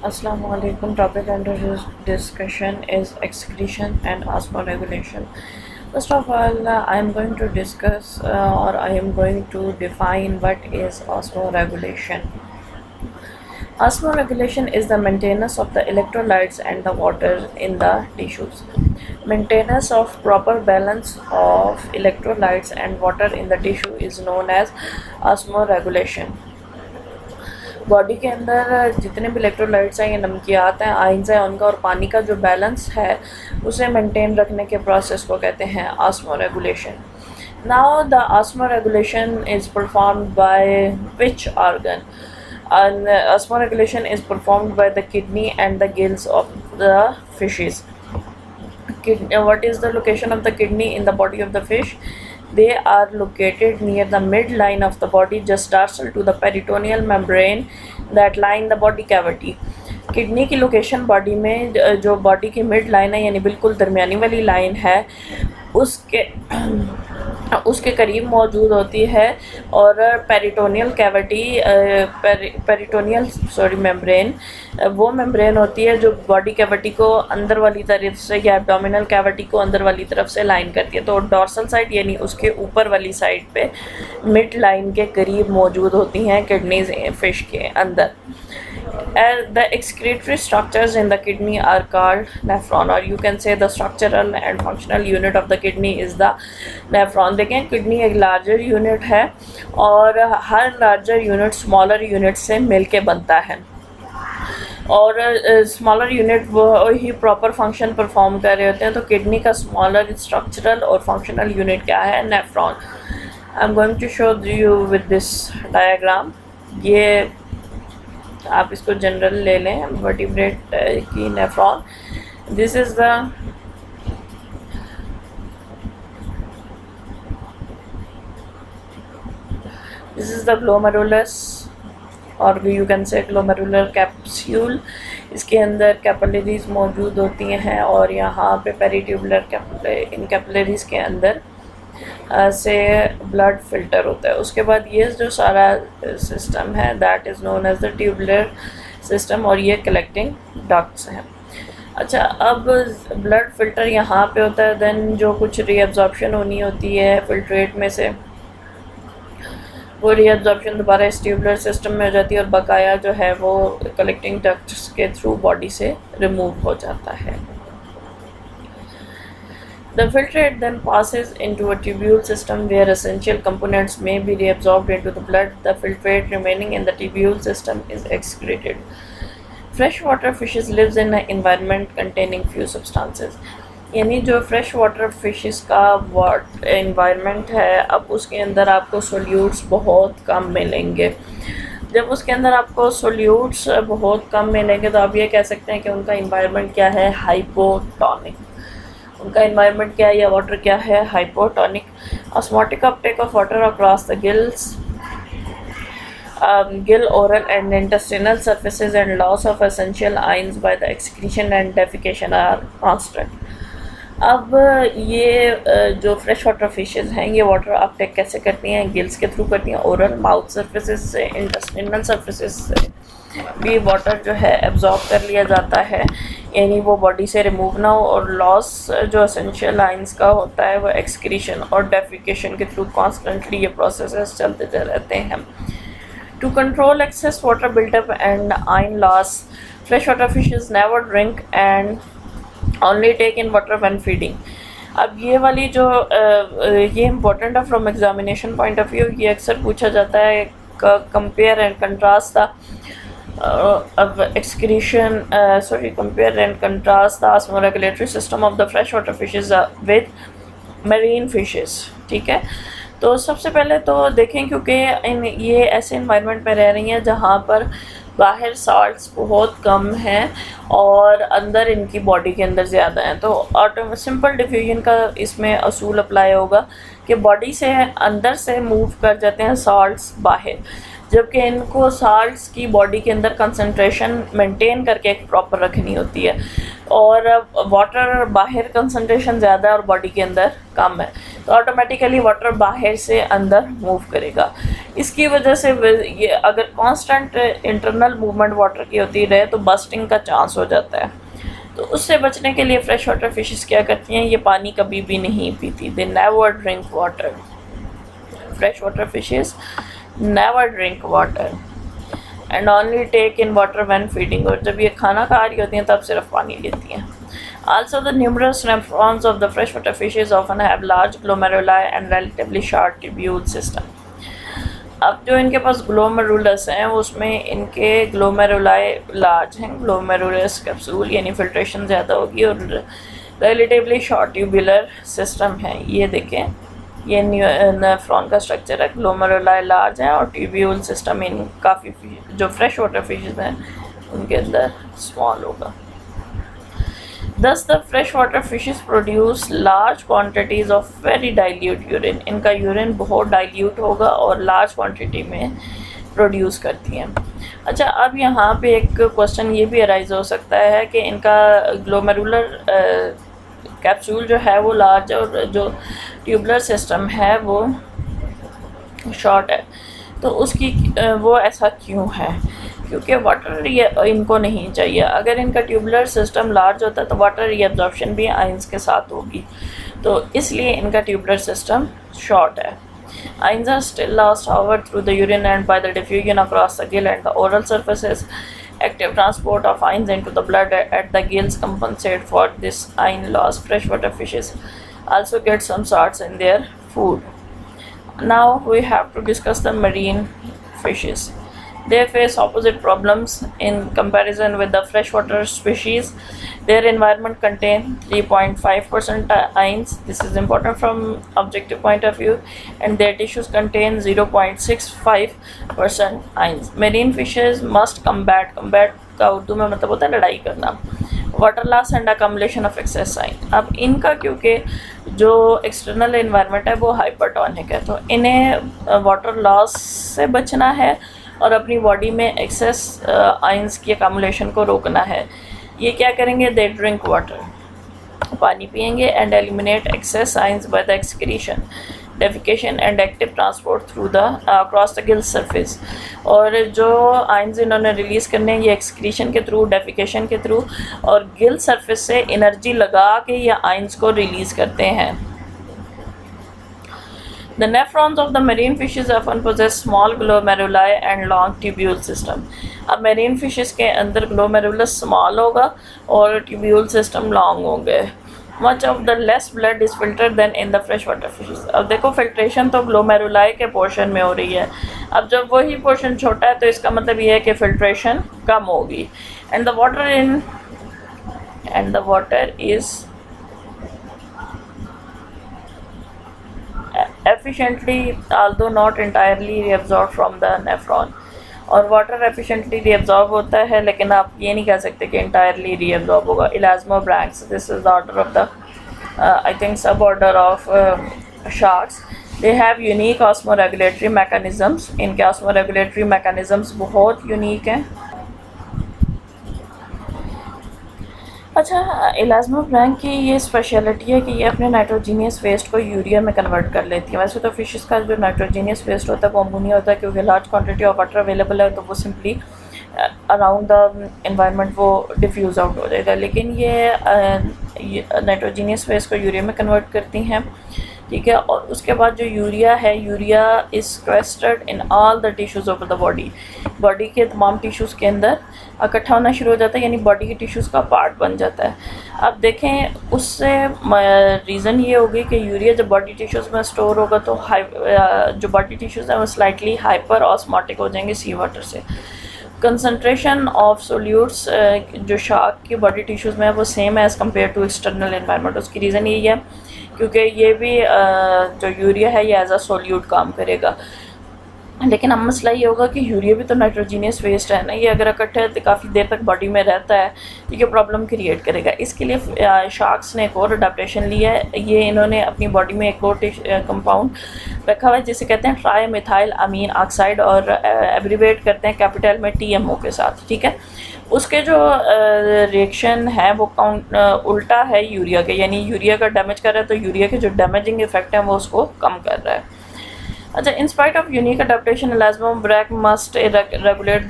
Assalamu alaikum. Topic under discussion is excretion and osmoregulation. First of all, I am going to discuss or I am going to define what is osmoregulation. Osmoregulation is the maintenance of the electrolytes and the water in the tissues. Maintenance of proper balance of electrolytes and water in the tissue is known as osmoregulation. Body के अंदर जितने भी electrolytes हैं या नमकियात हैं, ions हैं, उनका और पानी का जो बैलेंस है उसे मेंटेन रखने के प्रोसेस को कहते हैं osmoregulation. Now the osmoregulation is performed by which organ? Osmoregulation is performed by the kidney and the gills of the fishes. What is the location of the kidney in the body of the fish? They are located near the midline of the body, just dorsal to the peritoneal membrane that line the body cavity. Kidney की location body में जो body की mid line है यानी बिल्कुल दरमियानी वाली line है उसके करीब मौजूद होती है और पेरिटोनियल कैविटी मेम्ब्रेन वो मेम्ब्रेन होती है जो बॉडी कैविटी को अंदर वाली तरफ से या एब्डोमिनल कैविटी को अंदर वाली तरफ से लाइन करती है. तो डॉर्सल साइड यानी उसके ऊपर वाली साइड पे मिड लाइन के करीब मौजूद होती हैं किडनीज फिश के अंदर. The excretory structures in the kidney are called nephron, or you can say the structural and functional unit of the kidney is the nephron. देखें किडनी एक लार्जर यूनिट है और हर लार्जर यूनिट स्मॉलर यूनिट से मिलके बनता है और smaller unit वो ही प्रॉपर फंक्शन परफॉर्म कर रहे होते हैं. तो किडनी का स्मॉलर स्ट्रक्चरल और फंक्शनल यूनिट क्या है? Nephron. I am going to show you with this diagram. ये आप इसको जनरल ले लें वर्टिब्रेट की nephron. This is the glomerulus और you can say glomerular capsule. इसके अंदर कैपिलरीज मौजूद होती हैं और यहाँ पे पेरिट्यूबुलर इन कैपिलरीज के अंदर से ब्लड फिल्टर होता है. उसके बाद ये जो सारा सिस्टम है that is known as the tubular system और ये कलेक्टिंग डक्ट्स हैं. अच्छा, अब ब्लड फिल्टर यहाँ पे होता है. देन जो कुछ रीअब्जॉर्प्शन होनी होती है फिल्ट्रेट में से वो रीअब्जॉर्प्शन दोबारा इस ट्यूबुलर सिस्टम में हो जाती है और बकाया जो है वो कलेक्टिंग डक्ट्स के थ्रू बॉडी से रिमूव हो जाता है. The filtrate then passes into a tubule system where essential components may be reabsorbed into the blood. The filtrate remaining in the tubule system is excreted. Freshwater fishes lives in an environment containing few substances. यानी जो fresh water fishes का environment है, अब उसके अंदर आपको solutes बहुत कम मिलेंगे. जब उसके अंदर आपको सोल्यूट्स बहुत कम मिलेंगे तो आप ये कह सकते हैं कि उनका environment क्या है? हाइपोटोनिक. उनका इन्वायरमेंट क्या है या वाटर क्या है? Hypotonic. Osmotic Uptake of water across the gill, oral and intestinal surfaces and loss of essential ions by the excretion and defecation are constant. अब ये जो फ्रेश वाटर फिशेस हैं ये वाटर अपटेक कैसे करती हैं? गिल्स के थ्रू करती हैं. ओरल माउथ सर्फेसेस से, इंटेस्टिनल सर्फेसेस से भी वाटर जो है एब्जॉर्ब कर लिया जाता है यानी वो बॉडी से रिमूव ना हो. और लॉस जो एसेंशियल आइंस का होता है वो एक्सक्रीशन और डेफिकेशन के थ्रू कॉन्स्टेंटली ये प्रोसेस चलते रहते हैं. To control excess water built up and ion loss fresh water fishes never drink and only take in water when feeding. अब ये वाली जो ये इम्पोर्टेंट है from examination point of view. ये अक्सर पूछा जाता है compare and contrast the compare and contrast the osmoregulatory system of the freshwater fishes with marine fishes. ठीक है, तो सबसे पहले तो देखें क्योंकि ये ऐसे इन्वायरमेंट में रह रही हैं जहाँ पर बाहर साल्ट्स बहुत कम हैं और अंदर इनकी बॉडी के अंदर ज़्यादा हैं. तो सिंपल डिफ्यूजन का इसमें असूल अप्लाई होगा कि बॉडी से अंदर से मूव कर जाते हैं साल्ट्स बाहर, जबकि इनको साल्ट्स की बॉडी के अंदर कंसंट्रेशन मेंटेन करके एक प्रॉपर रखनी होती है. और वाटर बाहर कंसंट्रेशन ज़्यादा है और बॉडी के अंदर कम है, तो ऑटोमेटिकली वाटर बाहर से अंदर मूव करेगा। इसकी वजह से ये अगर कांस्टेंट इंटरनल मूवमेंट वाटर की होती रहे तो बस्टिंग का चांस हो जाता है। तो उससे बचने के लिए फ्रेश वाटर फिशेस क्या करती हैं, ये पानी कभी भी नहीं पीती। They never drink water. Fresh water fishes never drink water and only take in water when feeding. और जब ये खाना खा रही होती हैं तब सिर्फ पानी लेती हैं। Also, the numerous nephrons of the freshwater fishes often have large glomeruli and relatively short tubule system. अब जो इनके पास ग्लोमेरुलस हैं उसमें इनके ग्लोमेरुलाई लार्ज हैं, ग्लोमेरुलस कैप्सूल यानी फिल्ट्रेशन ज़्यादा होगी, और रिलेटिवली शॉर्ट ट्यूबुलर सिस्टम है। ये देखें, ये नेफ्रॉन का स्ट्रक्चर है, ग्लोमेरुलाई लार्ज हैं और ट्यूब्यूल सिस्टम इन काफ़ी जो फ्रेश वाटर फिशेज हैं उनके अंदर स्मॉल होगा। Thus, the freshwater fishes produce large quantities of very dilute urine. इनका यूरिन बहुत डाइल्यूट होगा और लार्ज क्वांटिटी में प्रोड्यूस करती हैं। अच्छा, अब यहाँ पे एक क्वेश्चन ये भी अराइज हो सकता है कि इनका ग्लोमेरुलर कैप्सूल जो है वो लार्ज है और जो ट्यूबुलर सिस्टम है वो शॉर्ट है, तो उसकी वो ऐसा क्यों है? क्योंकि वाटर इनको नहीं चाहिए। अगर इनका ट्यूबुलर सिस्टम लार्ज होता है तो वाटर रीअब्जॉर्प्शन भी आइंस के साथ होगी, तो इसलिए इनका ट्यूबुलर सिस्टम शॉर्ट है। Ions are still lost, however, through the urine and by the diffusion across the gill and the oral surfaces. Active transport of ions into the blood at the gills compensate for this ion loss. Freshwater fishes also get some salts in their food. Now we have to discuss the marine fishes. They face opposite problems in comparison with the freshwater species. Their environment contains 3.5% ions. This is important from objective point of view, and their tissues contain 0.65% ions. Marine fishes must combat का उर्दू में मतलब होता है लड़ाई करना, water loss and accumulation of excess ion. अब इनका क्योंकि जो एक्सटर्नल एनवायरनमेंट है वो हाइपरटोनिक है, तो इन्हें वाटर लॉस से बचना है और अपनी बॉडी में एक्सेस आइंस की अकम्युलेशन को रोकना है। ये क्या करेंगे? दे ड्रिंक वाटर, पानी पिएंगे, and eliminate excess ions by the excretion, defecation and active transport through the across the gill surface. और जो आइंस इन्होंने रिलीज़ करने हैं ये एक्सक्रीशन के थ्रू, डेफिकेशन के थ्रू और गिल सरफेस से एनर्जी लगा के ये आइंस को रिलीज़ करते हैं। The nephrons of the marine fishes often possess small glomeruli and long tubule system. अब marine fishes के अंदर glomerulus small होगा और tubule system long होंगे। Much of the less blood is filtered than in the freshwater fishes. अब देखो filtration तो glomeruli के portion में हो रही है, अब जब वही portion छोटा है तो इसका मतलब ये है कि filtration कम होगी। And the water is efficiently although not entirely reabsorbed from the nephron. और वाटर एफिशिएंटली रीअब्जॉर्ब होता है, लेकिन आप ये नहीं कह सकते कि इंटायरली रीअब्जॉर्ब होगा। Elasmobranchs, this is the order of the I think suborder of sharks. They have unique osmoregulatory mechanisms. इनके ऑस्मोरेगुलेटरी मैकेनिज़म्स बहुत यूनिक हैं। अच्छा, इलास्मोब्रैंक की ये स्पेशलिटी है कि ये अपने नाइट्रोजीनियस वेस्ट को यूरिया में कन्वर्ट कर लेती है। वैसे तो फिशेस का जो नाइट्रोजीनियस वेस्ट होता है वो अमोनिया होता है, क्योंकि large quantity of water available है तो वो सिंपली अराउंड द एनवायरनमेंट वो डिफ्यूज़ आउट हो जाएगा, लेकिन ये नाइट्रोजीनियस वेस्ट को यूरिया में कन्वर्ट करती हैं, ठीक है। और उसके बाद जो यूरिया है, urea is quested in all the tissues of the body. Body के तमाम टिश्यूज़ के अंदर इकट्ठा होना शुरू हो जाता है, यानी बॉडी के टिश्यूज़ का पार्ट बन जाता है। अब देखें, उससे रीज़न ये होगी कि यूरिया जब बॉडी टिश्यूज़ में स्टोर होगा तो जो बॉडी टिश्यूज़ हैं वो स्लाइटली हाइपर ऑस्मोटिक हो जाएंगे सी वाटर से। कंसनट्रेशन ऑफ सोल्यूट्स जो शार्क की बॉडी टिश्यूज़ में है वो सेम है as compared to external environment. उसकी रीज़न यही है क्योंकि ये भी जो यूरिया है ये एज अ सोल्यूट काम करेगा। लेकिन अब मसला ये होगा कि यूरिया भी तो नाइट्रोजीनियस वेस्ट है ना, ये अगर इकट्ठा काफ़ी देर तक बॉडी में रहता है तो ये प्रॉब्लम क्रिएट करेगा। इसके लिए शार्क्स ने एक और अडाप्टेशन लिया है। ये इन्होंने अपनी बॉडी में एक और कंपाउंड रखा हुआ है जिसे कहते हैं ट्राई मिथाइल अमीन ऑक्साइड, और एब्रीवेट करते हैं कैपिटल में TMO के साथ, ठीक है। उसके जो रिएक्शन है वो उल्टा है यूरिया के, यानी यूरिया का डैमेज कर रहा है, तो यूरिया के जो डैमेजिंग इफेक्ट हैं वो उसको कम कर रहा है। अच्छा, in spite of unique adaptation, elasmobranch must regulate